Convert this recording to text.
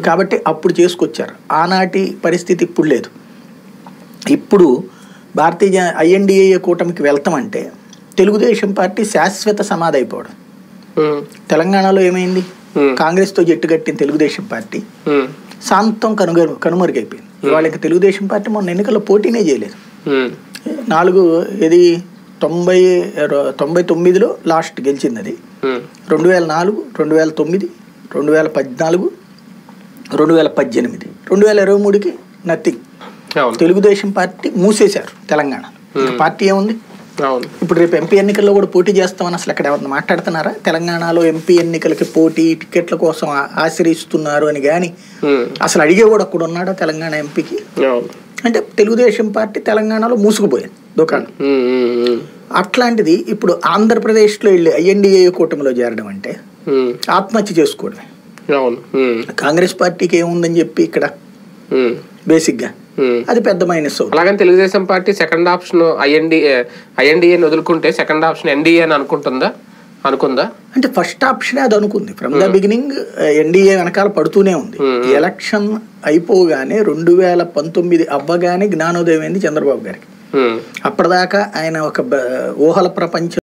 కాబట్టి అప్పుడు చేసుకొచ్చారు. ఆనాటి పరిస్థితి ఇప్పుడు లేదు. ఇప్పుడు భారతీయ INDA కూటమికి వెళ్తామంటే తెలుగుదేశం పార్టీ శాశ్వత సమాధి అయిపోవడం. తెలంగాణలో ఏమైంది? కాంగ్రెస్తో జట్టు కట్టిన తెలుగుదేశం పార్టీ శాంతం కనుమరుగైపోయింది. ఇవాళ ఇంకా తెలుగుదేశం పార్టీ మొన్న ఎన్నికల్లో పోటీనే చేయలేదు. 99లో లాస్ట్ గెలిచింది. అది 2004, 2009, 2014, 2018, 2023కి నథింగ్. తెలుగుదేశం పార్టీ మూసేశారు తెలంగాణ. పార్టీ ఏముంది? ఇప్పుడు రేపు ఎంపీ ఎన్నికల్లో కూడా పోటీ చేస్తామని అసలు ఎక్కడ ఎవరన్నా మాట్లాడుతున్నారా? తెలంగాణలో ఎంపీ ఎన్నికలకి పోటీ టికెట్ల కోసం ఆశ్రయిస్తున్నారు అని కానీ అసలు అడిగే కూడా అక్కడ ఉన్నాడా తెలంగాణ ఎంపీకి? అంటే తెలుగుదేశం పార్టీ తెలంగాణలో మూసుకుపోయింది దుకాణం. అట్లాంటిది ఇప్పుడు ఆంధ్రప్రదేశ్లో వెళ్ళి INDA కూటమిలో చేరడం అంటే ఆత్మహత్య చేసుకోవడమే. కాంగ్రెస్ పార్టీకి ఏముందని చెప్పి ఇక్కడ బేసిక్ గా అది పెద్ద మైనస్. అలాగని Telugu Desam party second option INDA వదులుకుంటే సెకండ్ ఆప్షన్ NDA అని అనుకుందా? అంటే ఫస్ట్ ఆప్షనే అది అనుకుంది. ఫ్రమ్ ద బిగినింగ్ NDA వెనకాల పడుతూనే ఉంది. ఎలక్షన్ అయిపోగానే 2019 అవ్వగానే జ్ఞానోదయం అయింది చంద్రబాబు గారికి. అప్పటిదాకా ఆయన ఒక ఊహల ప్రపంచం